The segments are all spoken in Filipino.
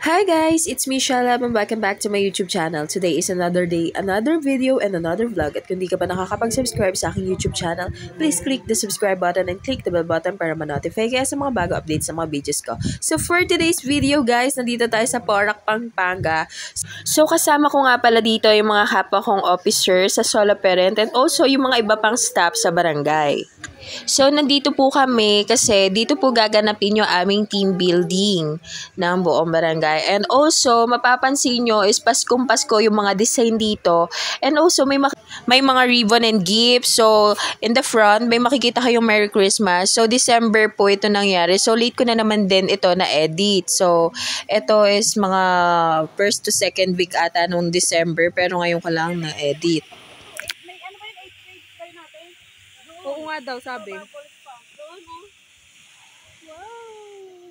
Hi guys, it's me Shalab and welcome back to my YouTube channel. Today is another day, another video, and another vlog. At kung di ka pa nakakapag-subscribe sa aking YouTube channel, please click the subscribe button and click the bell button para ma-notify kayo sa mga bago updates sa mga videos ko. So for today's video guys, nandito tayo sa Porac, Pampanga. So kasama ko nga pala dito yung mga kapwa kong officer sa solo parent and also yung mga iba pang staff sa barangay. So, nandito po kami kasi dito po gaganapin yung aming team building ng buong barangay. And also, mapapansin nyo is Paskong Pasko yung mga design dito. And also, may mga ribbon and gifts. So, in the front, may makikita kayong Merry Christmas. So, December po ito nangyari. So, late ko na naman din ito na edit. So, ito is mga first to second week ata nung December. Pero ngayon ko lang na edit. Oo nga daw, sabi. Wow,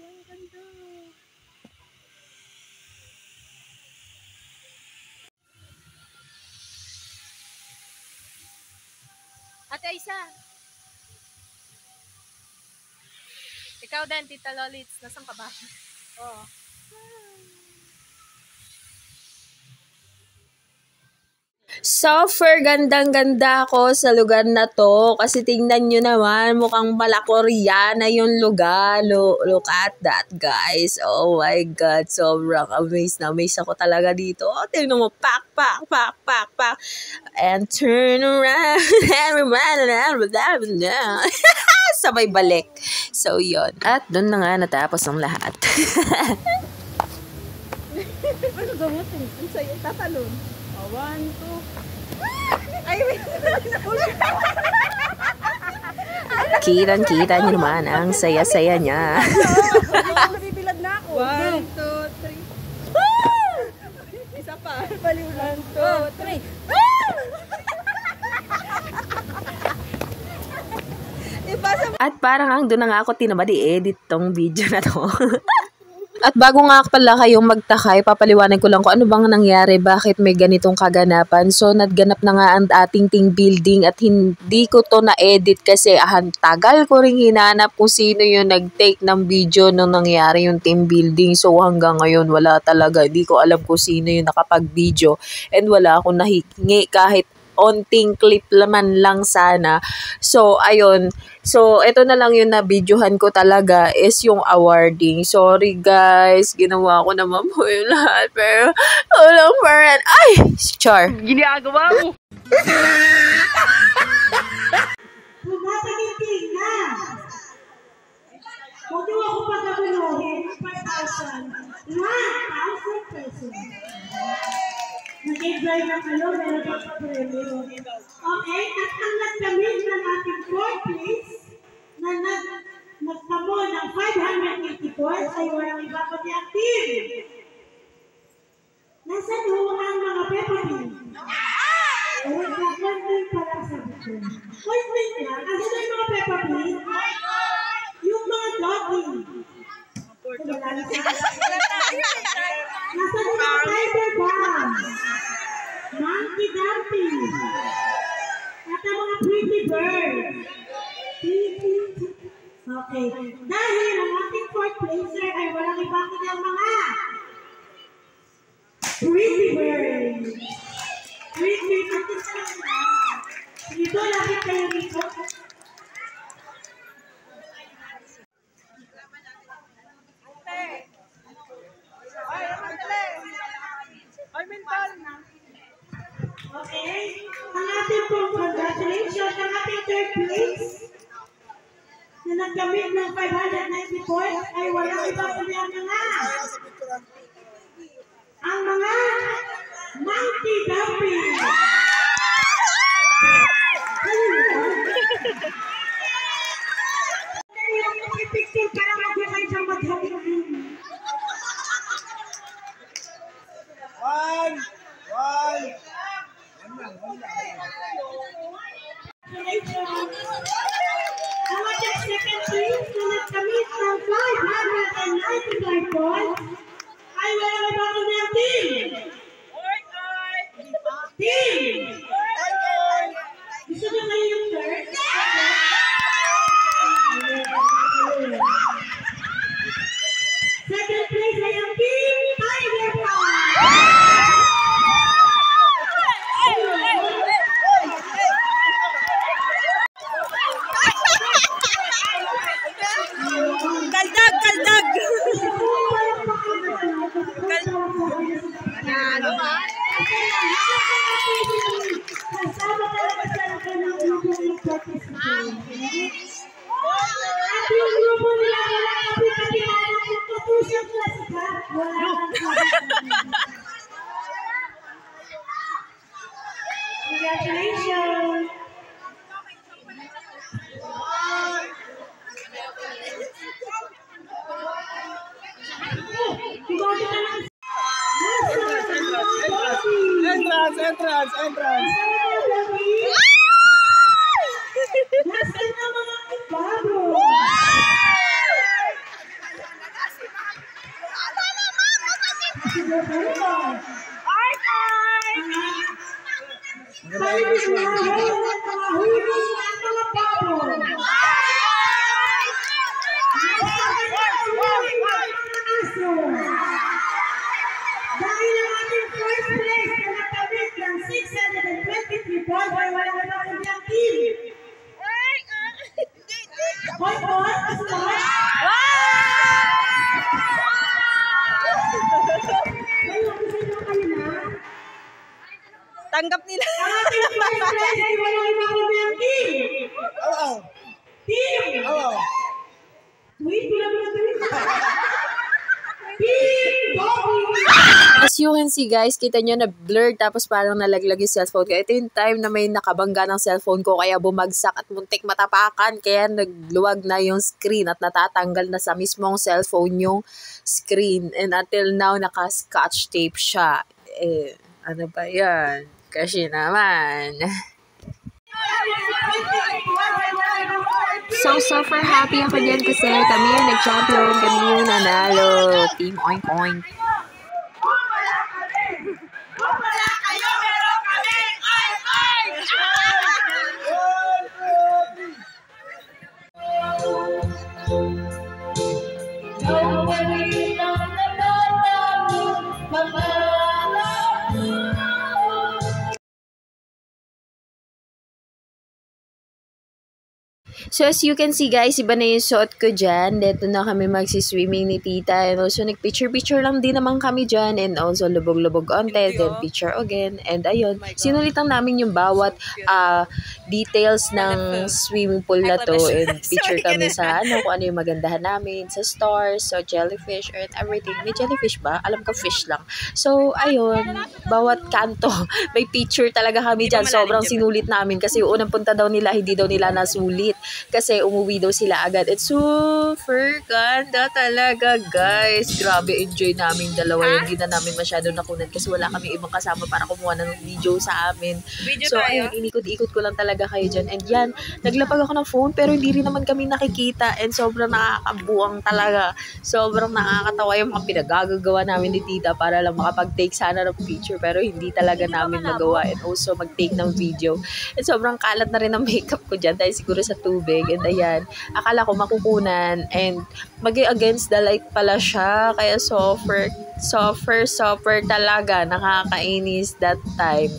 ang ganda. Ate Isa. Ikaw din, Tita Lolits. Nasaan ka ba? Oo. Super gandang-ganda ako sa lugar na to kasi tingnan nyo naman mukhang Malakoreana yung lugar. Look at that guys. Oh my God. Sobrang amazed na amazed ako talaga dito. Oh, tingnan mo. Pak. And turn around. Sabay balik. So yun. At doon na nga natapos ang lahat. Ano gumutin? Ang sa'yo, tatalon. 1, 2. Ay, wait. Kitang-kita nyo naman ang saya-saya niya. Nabibilad na ako. 1, 2, 3. Isa pa. Baliw lang. 1, 2, 3. At parang ang doon na nga ako tinamad i-edit tong video na to. At bago nga pala kayong magtakay, papaliwanag ko lang kung ano bang nangyari, bakit may ganitong kaganapan. So, nagganap na nga ang ating team building at hindi ko to na-edit kasi tagal ko rin hinanap kung sino yung nag-take ng video nung nangyari yung team building. So, hanggang ngayon, wala talaga. Hindi ko alam kung sino yung nakapag-video and wala akong nahingi kahit onting clip laman lang sana. So, ayun. So, ito na lang yung na-videohan ko talaga is yung awarding. Sorry guys, ginawa ko naman po yung lahat. Pero, walang parent. Ay! Char. Ginagawa mo. Tumataginting na. Huwag niyo ako pagkagulohin. 5,000. 1,000 pesos. Nag-enjoy na kayo, meron pa sa premyo. Okay, at ang nagkamit ng ating 4th place na nagtamo ng 580 points ay walang iba kundi ang team. Nasaan ho ang mga peppermint? Ay, nagkamit pala sa buko. Wait lang, kasi na yung mga peppermint? Yung mga doggy. Nasaan yung mga tiger bomb? Monkey dumping. At ang mga pretty birds. Okay. Dahil ang ating 4th placer ay walang iba kundi ang mga pretty birds. Pretty birds. Dito, lapit kayo dito. Okay. Ang ating pong congratulations ang ating 3rd place na nagkamit ng 590 points ay walang iba kundi ang mga monkey dumping. Picture para mag-ukay siyang maghabihin. Ang ating 2nd place na nagkamit ng 595 points ay walang iba kundi ang team. Team! Gusto na kayo yung third? Second place ay ang team Kasama talaga sa kanilang grupo ng participation. At yung grupo nila wala kapit-kapitanan kung tutusok na sila. Wala kang congratulations! Entrance! Nasaan na mga ibago? Dahil ang ating first place na nakamit ng 623 points ay wala na kanyang team. Point. Tanggap nila. Ang ating first place ay wala na kanyang team. Team! Wait, wala na team. As you can see guys, kita nyo na blurred tapos parang nalaglag yung cellphone ko. Ito yung time na may nakabangga ng cellphone ko kaya bumagsak at muntik matapakan. Kaya nagluwag na yung screen at natatanggal na sa mismong cellphone yung screen. And until now, naka-scotch tape siya. Ano ba yan? Kasi naman. So, super happy ako dyan kasi kami yung nag-champion, kami yung nanalo. Team Oink Oink. So, as you can see guys, iba na yung suot ko dyan. Dito na kami magsiswimming ni tita. And also, nagpicture-picture lang din naman kami dyan. And also, lubog-lubog onte. Then, picture again. And ayun, sinulitan namin yung bawat details ng swimming pool na to. And picture kami sa kung ano yung magandahan namin. Sa stars, so jellyfish, and everything. May jellyfish ba? Alam ko fish lang. So, ayun, bawat kanto, may picture talaga kami dyan. Sobrang sinulit namin kasi unang punta daw nila, hindi daw nila nasulit. Kasi umuwi daw sila agad. It's super ganda talaga, guys. Grabe, enjoy namin dalawa. Hindi na namin masyado nakunan kasi wala kami ibang kasama para kumuha ng video sa amin. So, ayun, inikot-ikot ko lang talaga kayo dyan. And yan, naglapag ako ng phone pero hindi rin naman kami nakikita. And sobrang nakakabuang talaga. Sobrang nakakatawa yung mga pinagagagawa namin ni tita para lang makapag-take sana ng picture. Pero hindi talaga namin magawa. And also, mag-take ng video. And sobrang kalat na rin ang makeup ko dyan dahil siguro sa tubig. And ayan, akala ko makukunan and mag-against the light pala siya. Kaya super talaga. Nakakainis that time.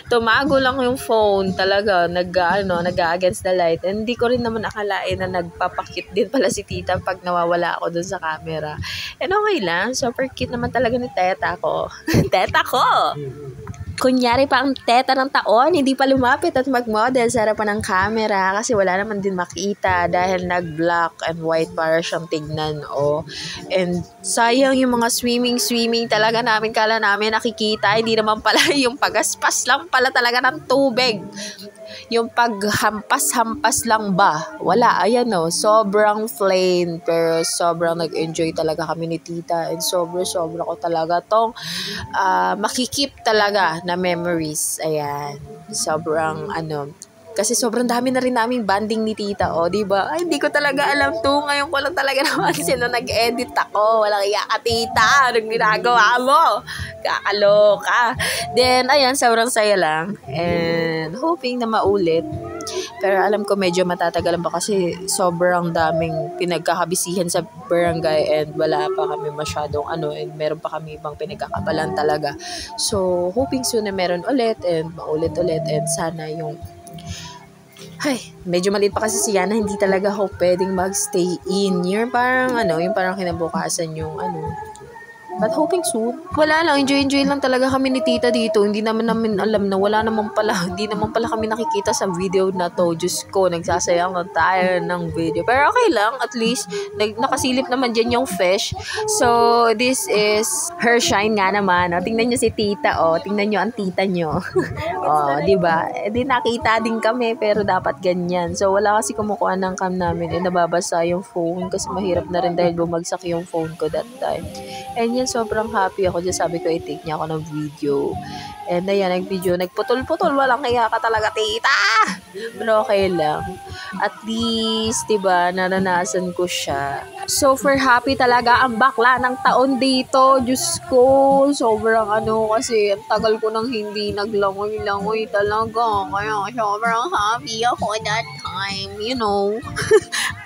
Tumago lang yung phone talaga. Nag-against the light. And hindi ko rin naman akalain na nagpapakit din pala si tita pag nawawala ako dun sa camera. And okay lang. Super cute naman talaga ni teta ko. Teta ko! Kunyari pa ang teta ng taon, hindi pa lumapit at mag-model sa harapan ng camera kasi wala naman din makita dahil nag-black and white para siyang tignan. And sayang yung mga swimming talaga namin. Kala namin nakikita, hindi naman pala yung pagaspas lang pala talaga ng tubig. Yung paghampas-hampas lang ba? Wala, ayan sobrang plain pero sobrang nag-enjoy talaga kami ni tita and sobra ko talaga tong makikip talaga na memories. Ayan, sobrang kasi sobrang dami na rin naming banding ni tita, diba? Ay, hindi ko talaga alam to. Ngayon ko lang talaga naman sino nag-edit ako. Walang iya ka, tita. Anong ginagawa mo? Kakaloka. Then, ayan, sobrang saya lang. And hoping na maulit. Pero alam ko medyo matatagalan pa kasi sobrang daming pinagkakabisihan sa barangay and wala pa kami masyadong and meron pa kami ibang pinagkakabalan talaga. So, hoping soon na meron ulit and maulit-ulit and sana yung medyo maliit pa kasi si Yana, hindi talaga ako pwedeng magstay in. Yung parang, yung parang kinabukasan yung, But hoping soon. Wala lang, enjoy lang talaga kami ni tita dito. Hindi namin alam na hindi naman pala kami nakikita sa video na to. Diyos ko, nagsasayang na tayo ng video. Pero okay lang, at least, nakasilip naman dyan yung fish. So, this is her shine nga naman. O, tingnan nyo si tita, o. Tingnan nyo ang tita nyo. O, diba? Di nakita din kami, pero dapat ganyan. So, wala kasi kumukuha ng cam namin. Nababasa yung phone kasi mahirap na rin dahil bumagsak yung phone ko that time. And yan, sobrang happy ako. Just sabi ko, i-take niya ako ng video. And ayan, nagputol-putol. Walang kaya ka talaga, tita! Pero okay lang. At least, diba, naranasan ko siya. Super happy talaga ang bakla ng taon dito. Diyos ko, sobrang kasi ang tagal ko nang hindi naglangoy-langoy talaga. Kaya sobrang happy ako that time. You know,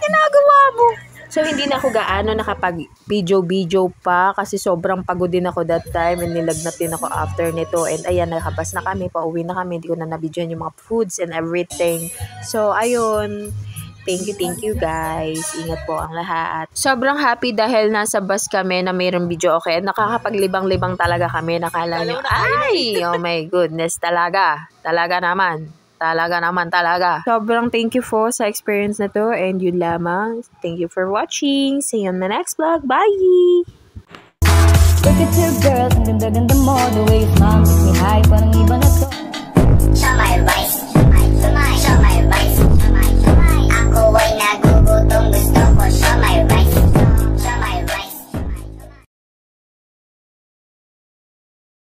ginagawa mo. So, hindi na ako gaano nakapag-video pa kasi sobrang pagod din ako that time and nilagnat din ako after nito. And ayan, nakabas na kami, pauwi na kami. Hindi ko na nabidyoan yung mga foods and everything. So, ayun. Thank you guys. Ingat po ang lahat. Sobrang happy dahil nasa bus kami na mayroong video okay. Nakakapaglibang-libang talaga kami. Nakala nyo, ay, oh my goodness, talaga. Talaga naman. Sobrang thank you po sa experience na to and yun lamang. Thank you for watching. See you on my next vlog. Bye! Look at your girl, ang ganda-ganda mo. The way you smile makes me high, parang iba na